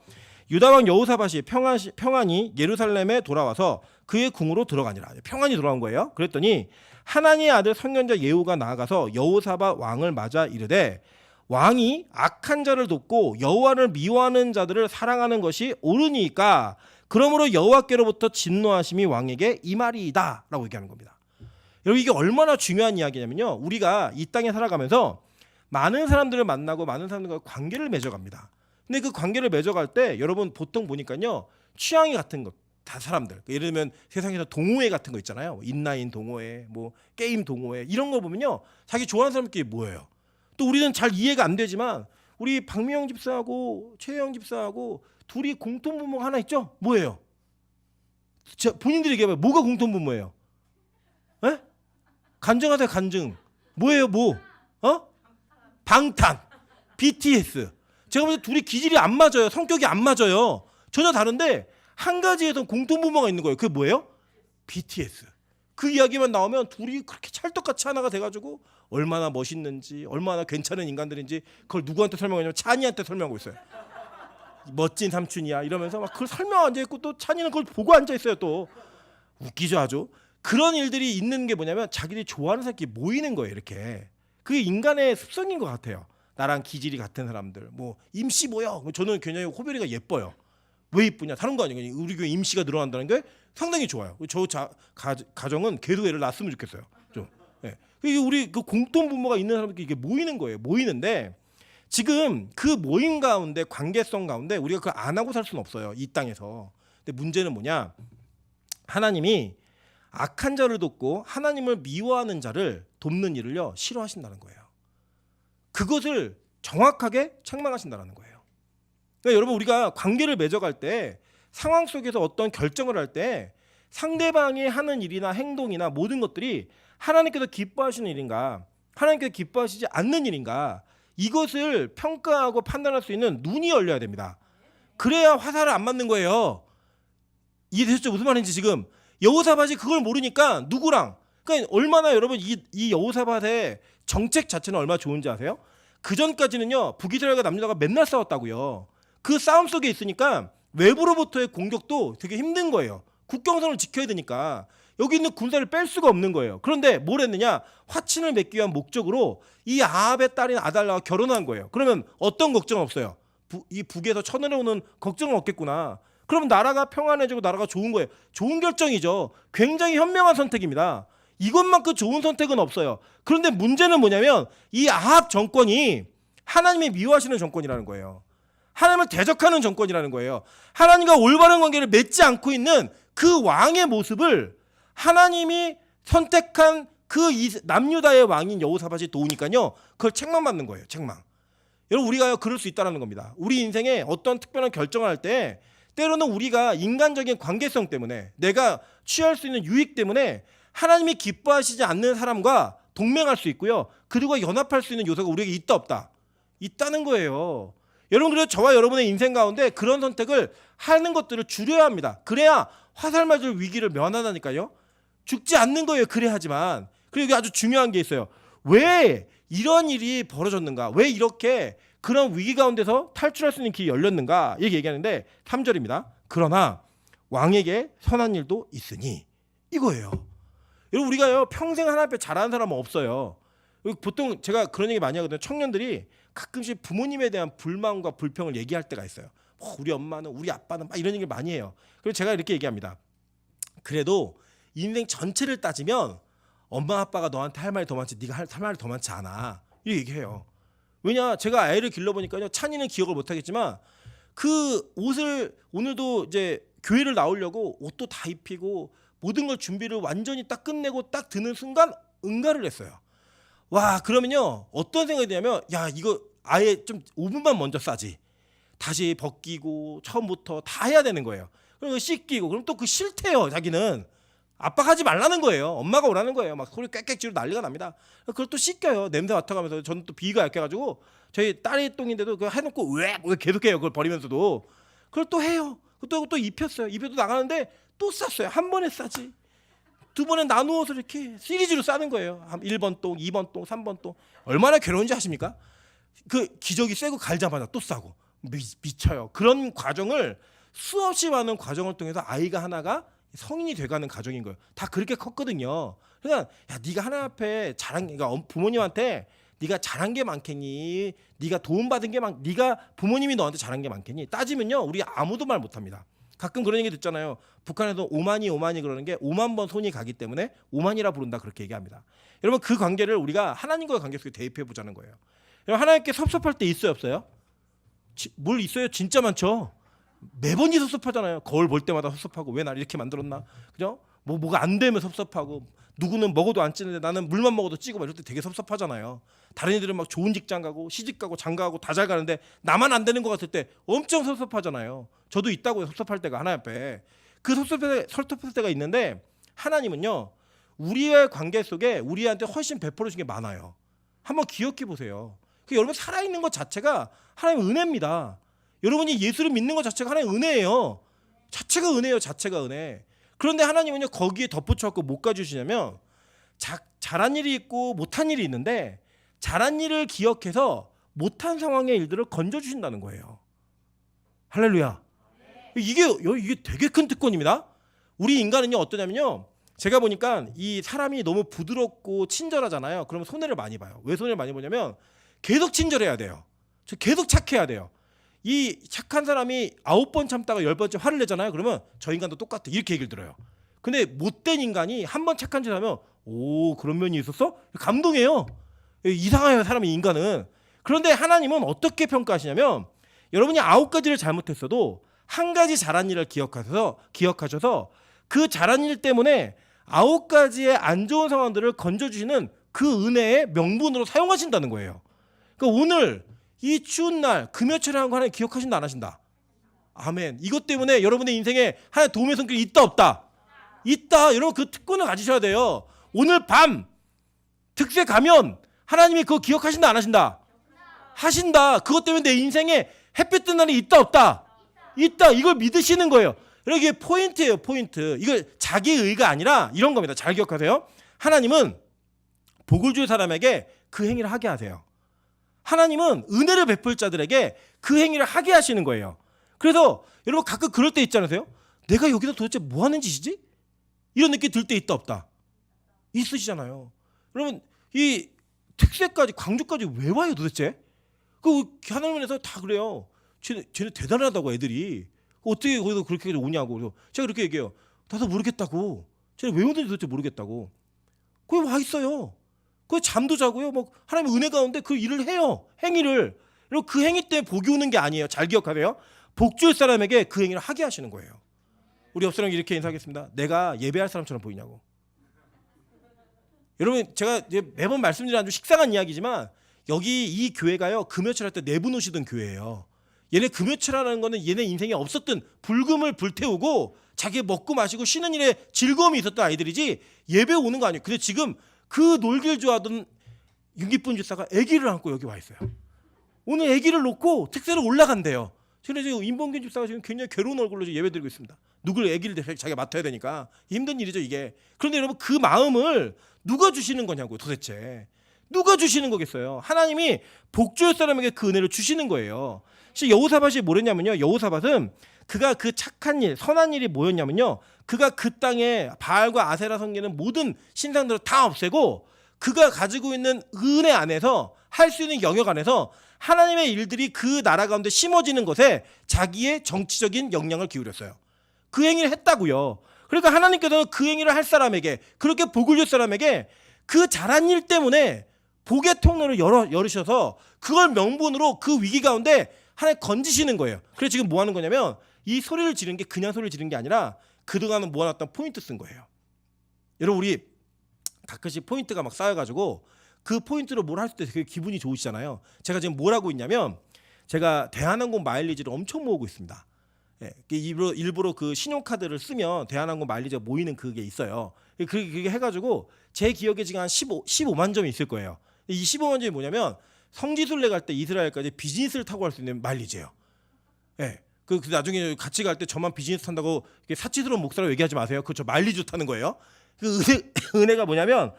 유다왕 여호사밧이 평안히 예루살렘에 돌아와서 그의 궁으로 들어가니라. 평안히 돌아온 거예요. 그랬더니 하나니의 아들 선견자 예후가 나아가서 여호사밧 왕을 맞아 이르되 왕이 악한 자를 돕고 여호와를 미워하는 자들을 사랑하는 것이 옳으니까 그러므로 여호와께로부터 진노하심이 왕에게 임하리이다 라고 얘기하는 겁니다. 여러분 이게 얼마나 중요한 이야기냐면요. 우리가 이 땅에 살아가면서 많은 사람들을 만나고 많은 사람들과 관계를 맺어갑니다. 근데 그 관계를 맺어갈 때 여러분 보통 보니까요. 취향이 같은 것 다 사람들 예를 들면 세상에서 동호회 같은 거 있잖아요. 인라인 동호회 뭐 게임 동호회 이런 거 보면요. 자기 좋아하는 사람끼리 모여요. 또 우리는 잘 이해가 안 되지만 우리 박미영 집사하고 최혜영 집사하고 둘이 공통분모가 하나 있죠? 뭐예요? 본인들이 얘기해봐요. 뭐가 공통분모예요? 에? 간증하세요. 간증. 뭐예요? 뭐? 방탄. BTS. 제가 볼 때 둘이 기질이 안 맞아요. 성격이 안 맞아요. 전혀 다른데 한 가지에서 공통분모가 있는 거예요. 그게 뭐예요? BTS. 그 이야기만 나오면 둘이 그렇게 찰떡같이 하나가 돼가지고 얼마나 멋있는지 얼마나 괜찮은 인간들인지 그걸 누구한테 설명하냐면 찬이한테 설명하고 있어요. 멋진 삼촌이야 이러면서 막 그걸 설명 앉아있고 또 찬이는 그걸 보고 앉아있어요. 또 웃기죠 아주. 그런 일들이 있는 게 뭐냐면 자기들이 좋아하는 사람끼리 모이는 거예요. 이렇게. 그게 인간의 습성인 것 같아요. 나랑 기질이 같은 사람들 뭐 임씨 뭐야 저는 굉장히 호별이가 예뻐요. 왜 이쁘냐 다른 거 아니에요. 우리 교회 임씨가 늘어난다는 게 상당히 좋아요. 저 가정은 계속 애를 낳았으면 좋겠어요. 좀. 네. 이게 우리 그 공통분모가 있는 사람들끼리 이게 모이는 거예요. 모이는데 지금 그 모임 가운데 관계성 가운데 우리가 그걸 안 하고 살 수는 없어요. 이 땅에서. 근데 문제는 뭐냐? 하나님이 악한 자를 돕고 하나님을 미워하는 자를 돕는 일을요 싫어하신다는 거예요. 그것을 정확하게 책망하신다는 거예요. 그러니까 여러분 우리가 관계를 맺어갈 때 상황 속에서 어떤 결정을 할 때 상대방이 하는 일이나 행동이나 모든 것들이 하나님께서 기뻐하시는 일인가 하나님께서 기뻐하시지 않는 일인가 이것을 평가하고 판단할 수 있는 눈이 열려야 됩니다. 그래야 화살을 안 맞는 거예요. 이해되셨죠? 무슨 말인지 지금 여호사밧이 그걸 모르니까 누구랑 그러니까 얼마나 여러분 이 여호사밧의 정책 자체는 얼마나 좋은지 아세요? 그 전까지는요 북이스라엘과 남유다가 맨날 싸웠다고요. 그 싸움 속에 있으니까 외부로부터의 공격도 되게 힘든 거예요. 국경선을 지켜야 되니까 여기 있는 군사를 뺄 수가 없는 거예요. 그런데 뭘 했느냐? 화친을 맺기 위한 목적으로 이 아합의 딸인 아달라와 결혼한 거예요. 그러면 어떤 걱정 없어요? 이 북에서 쳐내려오는 걱정은 없겠구나. 그러면 나라가 평안해지고 나라가 좋은 거예요. 좋은 결정이죠. 굉장히 현명한 선택입니다. 이것만큼 좋은 선택은 없어요. 그런데 문제는 뭐냐면 이 아합 정권이 하나님이 미워하시는 정권이라는 거예요. 하나님을 대적하는 정권이라는 거예요. 하나님과 올바른 관계를 맺지 않고 있는 그 왕의 모습을 하나님이 선택한 그 남유다의 왕인 여호사밧이 도우니까요. 그걸 책망받는 거예요. 책망. 여러분 우리가 그럴 수 있다는 겁니다. 우리 인생에 어떤 특별한 결정을 할 때 때로는 우리가 인간적인 관계성 때문에 내가 취할 수 있는 유익 때문에 하나님이 기뻐하시지 않는 사람과 동맹할 수 있고요. 그들과 연합할 수 있는 요소가 우리에게 있다 없다? 있다는 거예요. 여러분 그래서 저와 여러분의 인생 가운데 그런 선택을 하는 것들을 줄여야 합니다. 그래야 화살 맞을 위기를 면한다니까요. 죽지 않는 거예요. 그래야지만. 그리고 여기 아주 중요한 게 있어요. 왜 이런 일이 벌어졌는가? 왜 이렇게 그런 위기 가운데서 탈출할 수 있는 길이 열렸는가? 이렇게 얘기하는데 3절입니다. 그러나 왕에게 선한 일도 있으니 이거예요. 여러분 우리가요 평생 하나님 앞에 잘하는 사람은 없어요. 보통 제가 그런 얘기 많이 하거든요. 청년들이 가끔씩 부모님에 대한 불만과 불평을 얘기할 때가 있어요. 우리 엄마는 우리 아빠는 막 이런 얘기를 많이 해요. 그래서 제가 이렇게 얘기합니다. 그래도 인생 전체를 따지면 엄마 아빠가 너한테 할 말이 더 많지 네가 할 말이 더 많지 않아. 이렇게 얘기해요. 왜냐 제가 애를 길러보니까요. 찬이는 기억을 못하겠지만 그 옷을 오늘도 이제 교회를 나오려고 옷도 다 입히고 모든 걸 준비를 완전히 딱 끝내고 딱 드는 순간 응가를 했어요. 와 그러면요 어떤 생각이 드냐면 야 이거 아예 좀 5분만 먼저 싸지. 다시 벗기고 처음부터 다 해야 되는 거예요. 그리고 씻기고 그럼 또 그 싫대요. 자기는 아빠가 하지 말라는 거예요. 엄마가 오라는 거예요. 막 소리 꽥꽥 지르고 난리가 납니다. 그걸 또 씻겨요. 냄새 맡아가면서 저는 또 비위가 약해가지고 저희 딸이 똥인데도 그거 해놓고 왜 계속해요. 그걸 버리면서도 그걸 또 해요. 또 입혔어요. 입혀도 나가는데 또 쌌어요. 한 번에 싸지. 두 번에 나누어서 이렇게 시리즈로 싸는 거예요. 1번 똥, 2번 똥, 3번 똥. 얼마나 괴로운지 아십니까? 그 기저귀 쐬고 갈자마자 또 싸고 미쳐요. 그런 과정을 수없이 많은 과정을 통해서 아이가 하나가 성인이 돼가는 과정인 거예요. 다 그렇게 컸거든요. 그러니까 야 네가 하나 앞에 잘한 그러니까 부모님한테 네가 잘한 게 많겠니? 네가 도움받은 게 네가 부모님이 너한테 잘한 게 많겠니? 따지면요 우리 아무도 말 못합니다. 가끔 그런 얘기 듣잖아요. 북한에서 오만이 그러는 게 5만 번 손이 가기 때문에 오만이라 부른다 그렇게 얘기합니다. 여러분 그 관계를 우리가 하나님과의 관계 속에 대입해 보자는 거예요. 여러분 하나님께 섭섭할 때 있어요 없어요? 뭘 있어요? 진짜 많죠. 매번이 섭섭하잖아요. 거울 볼 때마다 섭섭하고 왜 나를 이렇게 만들었나? 그죠? 뭐가 안 되면 섭섭하고 누구는 먹어도 안 찌는데 나는 물만 먹어도 찌고 막 이럴 때 되게 섭섭하잖아요. 다른 애들은 막 좋은 직장 가고 시집 가고 장가 가고 다 잘 가는데 나만 안 되는 것 같을 때 엄청 섭섭하잖아요. 저도 있다고요. 섭섭할 때가 하나님 앞에. 그 섭섭할 때가 있는데 하나님은요. 우리의 관계 속에 우리한테 훨씬 베풀어 준 게 많아요. 한번 기억해 보세요. 여러분 살아있는 것 자체가 하나님의 은혜입니다. 여러분이 예수를 믿는 것 자체가 하나님의 은혜예요. 자체가 은혜예요. 자체가 은혜. 그런데 하나님은요 거기에 덧붙여갖고 못 가주시냐면 잘한 일이 있고 못한 일이 있는데 잘한 일을 기억해서 못한 상황의 일들을 건져주신다는 거예요. 할렐루야. 이게 되게 큰 특권입니다. 우리 인간은요 어떠냐면요. 제가 보니까 이 사람이 너무 부드럽고 친절하잖아요. 그러면 손해를 많이 봐요. 왜 손해를 많이 보냐면 계속 친절해야 돼요. 계속 착해야 돼요. 이 착한 사람이 9번 참다가 10번째 화를 내잖아요. 그러면 저 인간도 똑같아. 이렇게 얘기를 들어요. 근데 못된 인간이 한 번 착한 짓 하면 오 그런 면이 있었어? 감동해요. 이상해요. 사람이 인간은. 그런데 하나님은 어떻게 평가하시냐면 여러분이 9가지를 잘못했어도 한 가지 잘한 일을 기억하셔서 그 잘한 일 때문에 9가지의 안 좋은 상황들을 건져주시는 그 은혜의 명분으로 사용하신다는 거예요. 그러니까 오늘 이 추운 날 금요철에 한 거 하나님 기억하신다 안 하신다? 아멘. 이것 때문에 여러분의 인생에 하나님 도움의 손길이 있다 없다? 있다. 여러분 그 특권을 가지셔야 돼요. 오늘 밤 특세 가면 하나님이 그거 기억하신다 안 하신다? 하신다. 그것 때문에 내 인생에 햇빛 뜬 날이 있다 없다? 있다. 이걸 믿으시는 거예요. 여러분 이게 포인트예요. 포인트. 이거 자기 의가 아니라 이런 겁니다. 잘 기억하세요. 하나님은 복을 줄 사람에게 그 행위를 하게 하세요. 하나님은 은혜를 베풀 자들에게 그 행위를 하게 하시는 거예요. 그래서 여러분 가끔 그럴 때 있지 않으세요? 내가 여기서 도대체 뭐 하는 짓이지? 이런 느낌 들 때 있다 없다? 있으시잖아요. 그러면 이 특세까지 광주까지 왜 와요 도대체? 그 하나님에서 다 그래요. 쟤네 대단하다고 애들이 어떻게 거기서 그렇게 오냐고. 그래서 제가 그렇게 얘기해요. 나도 모르겠다고. 쟤네 왜 오는지 도대체 모르겠다고. 거기 와 있어요. 그 잠도 자고요. 뭐 하나님의 은혜 가운데 그 일을 해요. 행위를. 그리고 그 행위 때문에 복이 오는 게 아니에요. 잘 기억하세요. 복 줄 사람에게 그 행위를 하게 하시는 거예요. 우리 옆 사람 이렇게 인사하겠습니다. 내가 예배할 사람처럼 보이냐고. 여러분 제가 이제 매번 말씀드리는 아주 식상한 이야기지만 여기 이 교회가요 금요철 할 때 내분오시던 교회예요. 얘네 금요철하는 거는 얘네 인생에 없었던 불금을 불태우고 자기 먹고 마시고 쉬는 일에 즐거움이 있었던 아이들이지 예배 오는 거 아니에요. 근데 지금 그 놀길 좋아하던 윤기쁜 집사가 아기를 안고 여기 와 있어요. 오늘 아기를 놓고 특세로 올라간대요. 지금 임봉균 집사가 지금 굉장히 괴로운 얼굴로 지금 예배 드리고 있습니다. 누굴 아기를 자기가 맡아야 되니까 힘든 일이죠 이게. 그런데 여러분 그 마음을 누가 주시는 거냐고요 도대체. 누가 주시는 거겠어요. 하나님이 복주할 사람에게 그 은혜를 주시는 거예요. 여호사밧이 뭐랬냐면요. 여호사밧은 그가 그 착한 일, 선한 일이 뭐였냐면요. 그가 그 땅에 바알과 아세라 섬기는 모든 신상들을 다 없애고 그가 가지고 있는 은혜 안에서 할 수 있는 영역 안에서 하나님의 일들이 그 나라 가운데 심어지는 것에 자기의 정치적인 역량을 기울였어요. 그 행위를 했다고요. 그러니까 하나님께서는 그 행위를 할 사람에게 그렇게 복을 줄 사람에게 그 잘한 일 때문에 복의 통로를 열으셔서 그걸 명분으로 그 위기 가운데 하나님 건지시는 거예요. 그래서 지금 뭐 하는 거냐면 이 소리를 지른 게 그냥 소리를 지른 게 아니라 그동안은 모아놨던 포인트 쓴 거예요. 여러분 우리 가끔씩 포인트가 막 쌓여가지고 그 포인트로 뭘 할 때 되게 기분이 좋으시잖아요. 제가 지금 뭘 하고 있냐면 제가 대한항공 마일리지를 엄청 모으고 있습니다. 예, 일부러 그 신용카드를 쓰면 대한항공 마일리지가 모이는 그게 있어요. 그게 해가지고 제 기억에 지금 한 15만 점이 있을 거예요. 이 15만 점이 뭐냐면 성지순례 갈 때 이스라엘까지 비즈니스를 타고 갈 수 있는 마일리지예요. 예. 그 나중에 같이 갈 때 저만 비즈니스 탄다고 사치스러운 목사라고 얘기하지 마세요. 그 저 마일리지 타는 거예요. 그 은혜가 뭐냐면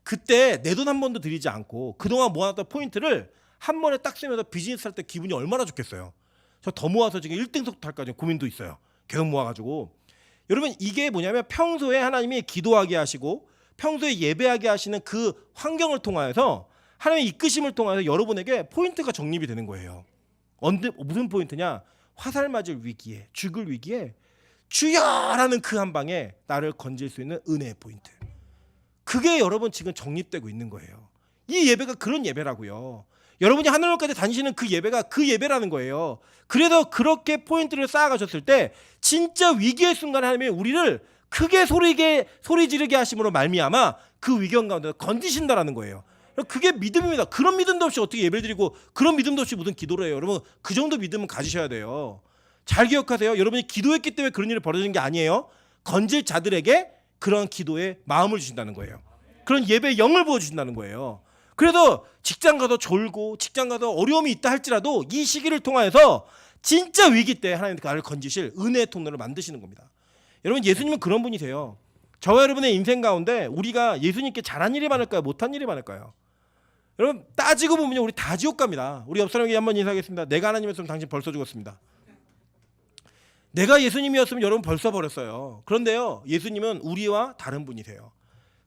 그때 내 돈 한 번도 들이지 않고 그동안 모아놨던 포인트를 한 번에 딱 쓰면서 비즈니스 할 때 기분이 얼마나 좋겠어요. 저 더 모아서 지금 1등석 탈까 지금 고민도 있어요. 계속 모아가지고. 여러분 이게 뭐냐면 평소에 하나님이 기도하게 하시고 평소에 예배하게 하시는 그 환경을 통하여서 하나님의 이끄심을 통해서 여러분에게 포인트가 정립이 되는 거예요. 무슨 포인트냐? 화살 맞을 위기에, 죽을 위기에 주여라는 그 한 방에 나를 건질 수 있는 은혜의 포인트. 그게 여러분 지금 정립되고 있는 거예요. 이 예배가 그런 예배라고요. 여러분이 하늘까지 다니시는 그 예배가 그 예배라는 거예요. 그래서 그렇게 포인트를 쌓아가셨을 때 진짜 위기의 순간에 하나님이 우리를 크게 소리 지르게 하심으로 말미암아 그 위경 가운데 건지신다라는 거예요. 그게 믿음입니다. 그런 믿음도 없이 어떻게 예배를 드리고 그런 믿음도 없이 무슨 기도를 해요. 여러분 그 정도 믿음은 가지셔야 돼요. 잘 기억하세요. 여러분이 기도했기 때문에 그런 일이 벌어지는 게 아니에요. 건질 자들에게 그런 기도에 마음을 주신다는 거예요. 그런 예배의 영을 부어주신다는 거예요. 그래서 직장 가서 졸고 직장 가서 어려움이 있다 할지라도 이 시기를 통하여서 진짜 위기 때 하나님 나를 건지실 은혜의 통로를 만드시는 겁니다. 여러분 예수님은 그런 분이세요. 저와 여러분의 인생 가운데 우리가 예수님께 잘한 일이 많을까요? 못한 일이 많을까요? 여러분 따지고 보면 우리 다 지옥 갑니다. 우리 옆 사람에게 한번 인사하겠습니다. 내가 하나님이었으면 당신 벌써 죽었습니다. 내가 예수님이었으면 여러분 벌써 버렸어요. 그런데요 예수님은 우리와 다른 분이세요.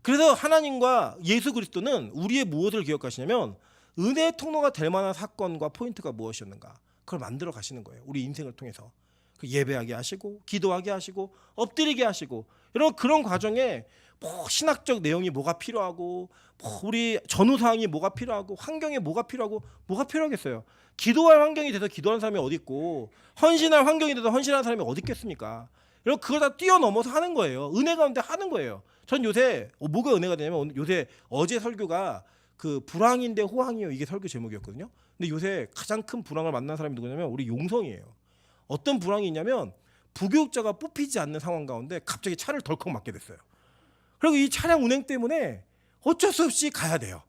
그래서 하나님과 예수 그리스도는 우리의 무엇을 기억하시냐면 은혜의 통로가 될 만한 사건과 포인트가 무엇이었는가 그걸 만들어 가시는 거예요. 우리 인생을 통해서 예배하게 하시고 기도하게 하시고 엎드리게 하시고 이런 그런 과정에 뭐 신학적 내용이 뭐가 필요하고 뭐 우리 전후사항이 뭐가 필요하고 환경에 뭐가 필요하겠어요. 기도할 환경이 돼서 기도하는 사람이 어디 있고 헌신할 환경이 돼서 헌신하는 사람이 어디 있겠습니까? 여러분 그걸 다 뛰어넘어서 하는 거예요. 은혜 가운데 하는 거예요. 전 요새 뭐가 은혜가 되냐면 요새 어제 설교가 그 불황인데 호황이요 이게 설교 제목이었거든요. 근데 요새 가장 큰 불황을 만난 사람이 누구냐면 우리 용성이에요. 어떤 불황이 있냐면 부교육자가 뽑히지 않는 상황 가운데 갑자기 차를 덜컥 맞게 됐어요. 그리고 이 차량 운행 때문에 어쩔 수 없이 가야 돼요.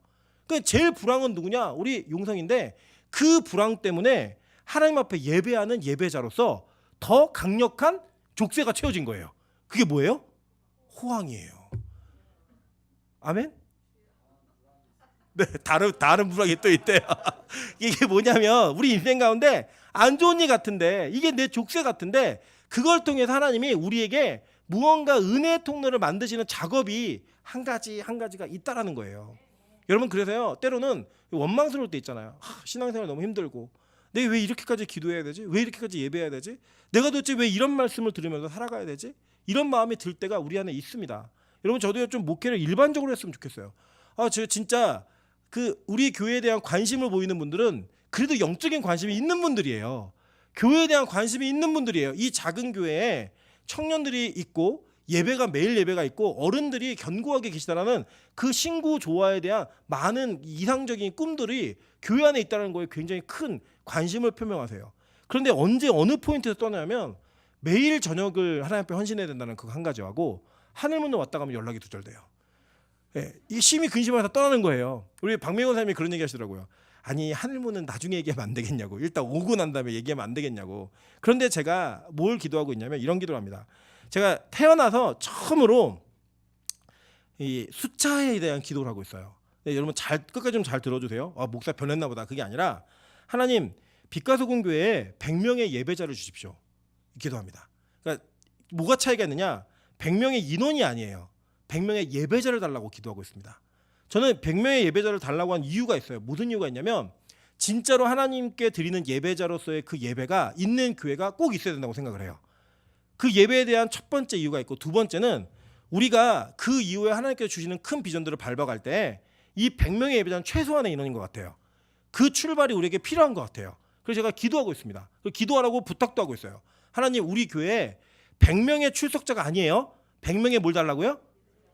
그러니까 제일 불황은 누구냐? 우리 용성인데 그 불황 때문에 하나님 앞에 예배하는 예배자로서 더 강력한 족쇄가 채워진 거예요. 그게 뭐예요? 호황이에요. 아멘? 네, 다른 불황이 또 있대요. 이게 뭐냐면 우리 인생 가운데 안 좋은 일 같은데 이게 내 족쇄 같은데 그걸 통해서 하나님이 우리에게 무언가 은혜의 통로를 만드시는 작업이 한 가지 한 가지가 있다라는 거예요. 여러분 그래서요 때로는 원망스러울 때 있잖아요. 신앙생활 너무 힘들고 내가 왜 이렇게까지 기도해야 되지? 왜 이렇게까지 예배해야 되지? 내가 도대체 왜 이런 말씀을 들으면서 살아가야 되지? 이런 마음이 들 때가 우리 안에 있습니다. 여러분 저도요 좀 목회를 일반적으로 했으면 좋겠어요. 저 진짜 그 우리 교회에 대한 관심을 보이는 분들은 그래도 영적인 관심이 있는 분들이에요. 교회에 대한 관심이 있는 분들이에요. 이 작은 교회에 청년들이 있고 예배가 매일 예배가 있고 어른들이 견고하게 계시다라는 그 신구 조화에 대한 많은 이상적인 꿈들이 교회 안에 있다는 거에 굉장히 큰 관심을 표명하세요. 그런데 언제 어느 포인트에서 떠나냐면 매일 저녁을 하나님 앞에 헌신해야 된다는 그거 한 가지하고 하늘문을 왔다 가면 연락이 두절돼요. 예, 이 심히 근심해서 떠나는 거예요. 우리 박명호 사님이 그런 얘기 하시더라고요. 아니 하늘문은 나중에 얘기하면 안 되겠냐고. 일단 오고 난 다음에 얘기하면 안 되겠냐고. 그런데 제가 뭘 기도하고 있냐면 이런 기도를 합니다. 제가 태어나서 처음으로 이 숫자에 대한 기도를 하고 있어요. 네, 여러분 끝까지 좀 잘 들어주세요. 목사 변했나 보다. 그게 아니라 하나님 빛과소금 교회에 100명의 예배자를 주십시오. 기도합니다. 그러니까 뭐가 차이가 있느냐? 100명의 인원이 아니에요. 100명의 예배자를 달라고 기도하고 있습니다. 저는 100명의 예배자를 달라고 한 이유가 있어요. 무슨 이유가 있냐면 진짜로 하나님께 드리는 예배자로서의 그 예배가 있는 교회가 꼭 있어야 된다고 생각을 해요. 그 예배에 대한 첫 번째 이유가 있고 두 번째는 우리가 그 이후에 하나님께서 주시는 큰 비전들을 밟아갈 때 이 100명의 예배자는 최소한의 인원인 것 같아요. 그 출발이 우리에게 필요한 것 같아요. 그래서 제가 기도하고 있습니다. 기도하라고 부탁도 하고 있어요. 하나님 우리 교회에 100명의 출석자가 아니에요. 100명의 뭘 달라고요?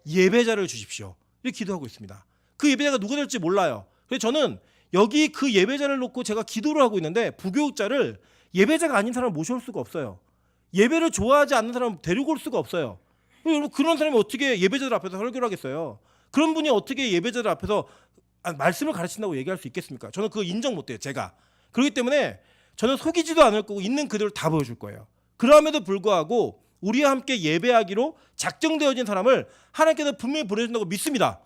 예배자를 주십시오. 이렇게 기도하고 있습니다. 그 예배자가 누가 될지 몰라요. 그래서 저는 여기 그 예배자를 놓고 제가 기도를 하고 있는데 부교육자를 예배자가 아닌 사람을 모셔올 수가 없어요. 예배를 좋아하지 않는 사람을 데리고 올 수가 없어요. 여러분 그런 사람이 어떻게 예배자들 앞에서 설교를 하겠어요? 그런 분이 어떻게 예배자들 앞에서 말씀을 가르친다고 얘기할 수 있겠습니까? 저는 그거 인정 못해요. 제가. 그렇기 때문에 저는 속이지도 않을 거고 있는 그대로 다 보여줄 거예요. 그럼에도 불구하고 우리와 함께 예배하기로 작정되어진 사람을 하나님께서 분명히 보내준다고 믿습니다.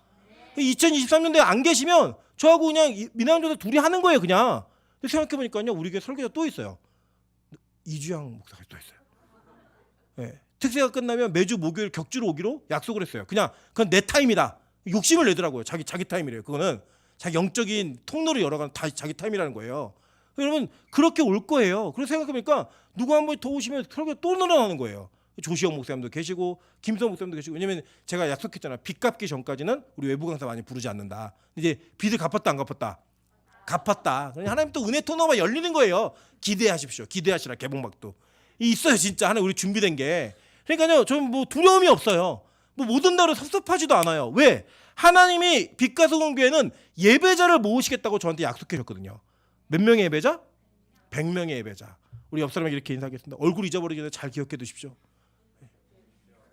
2023년도에 안 계시면 저하고 그냥 미남조사 둘이 하는 거예요. 그냥. 근데 생각해보니까요. 우리 교회 설교자 또 있어요. 이주영 목사가 또 있어요. 네. 특세가 끝나면 매주 목요일 격주로 오기로 약속을 했어요. 그건 내 타임이다. 욕심을 내더라고요. 자기 타임이래요. 그거는 자기 영적인 통로를 열어가는 다 자기 타임이라는 거예요. 여러분 그렇게 올 거예요. 그래서 생각해보니까 누구 한 번 더 오시면 설교 또 늘어나는 거예요. 조시영 목사님도 계시고 김성 목사님도 계시고 왜냐면 제가 약속했잖아요. 빚 갚기 전까지는 우리 외부 강사 많이 부르지 않는다. 이제 빚을 갚았다 안 갚았다? 갚았다. 하나님 또 은혜 통로가 열리는 거예요. 기대하십시오. 기대하시라 개봉박도 있어요. 진짜 하나 우리 준비된 게. 그러니까요. 저는 뭐 두려움이 없어요. 뭐 모든 날은 섭섭하지도 않아요. 왜? 하나님이 빛과 소금 교회는 예배자를 모으시겠다고 저한테 약속해 줬거든요. 몇 명의 예배자? 100명의 예배자. 우리 옆 사람에게 이렇게 인사하겠습니다. 얼굴 잊어버리기 전에 잘 기억해 두십시오.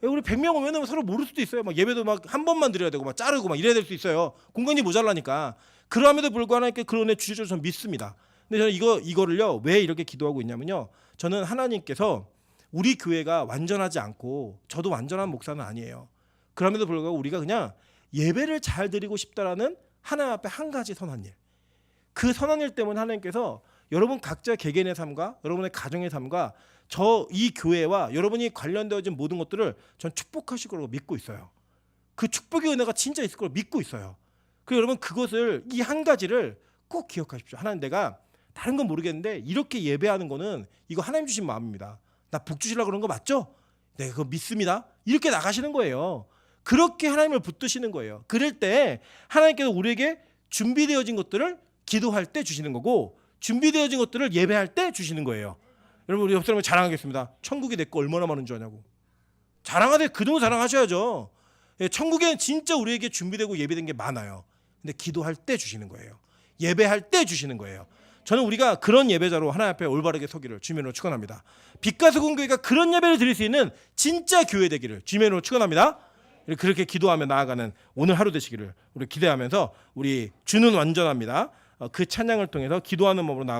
우리 100명 오면 서로 모를 수도 있어요. 막 예배도 막 한 번만 드려야 되고 막 자르고 막 이래야 될 수 있어요. 공간이 모자라니까. 그럼에도 불구하고 하나님께 그런 애 주실 줄 저는 믿습니다. 근데 저는 이거를요. 왜 이렇게 기도하고 있냐면요. 저는 하나님께서 우리 교회가 완전하지 않고 저도 완전한 목사는 아니에요. 그럼에도 불구하고 우리가 그냥 예배를 잘 드리고 싶다라는 하나님 앞에 한 가지 선한 일. 그 선한 일 때문에 하나님께서 여러분 각자 개개인의 삶과 여러분의 가정의 삶과 이 교회와 여러분이 관련되어진 모든 것들을 전 축복하실 거라고 믿고 있어요. 그 축복의 은혜가 진짜 있을 거라고 믿고 있어요. 그래서 여러분 그것을 이 한 가지를 꼭 기억하십시오. 하나님 내가 다른 건 모르겠는데 이렇게 예배하는 거는 이거 하나님 주신 마음입니다. 나 복 주시려고 그런 거 맞죠? 내가 그거 믿습니다. 이렇게 나가시는 거예요. 그렇게 하나님을 붙드시는 거예요. 그럴 때 하나님께서 우리에게 준비되어진 것들을 기도할 때 주시는 거고 준비되어진 것들을 예배할 때 주시는 거예요. 여러분 우리 옆 사람을 자랑하겠습니다. 천국이 내 거 얼마나 많은 줄 아냐고. 자랑하되 그동안 자랑하셔야죠. 천국에는 진짜 우리에게 준비되고 예배된 게 많아요. 근데 기도할 때 주시는 거예요. 예배할 때 주시는 거예요. 저는 우리가 그런 예배자로 하나님 앞에 올바르게 서기를 주님으로 축원합니다. 빛과 소금 교회가 그런 예배를 드릴 수 있는 진짜 교회 되기를 주님으로 축원합니다. 그렇게 기도하며 나아가는 오늘 하루 되시기를 우리 기대하면서 우리 주는 완전합니다. 그 찬양을 통해서 기도하는 몸으로 나아가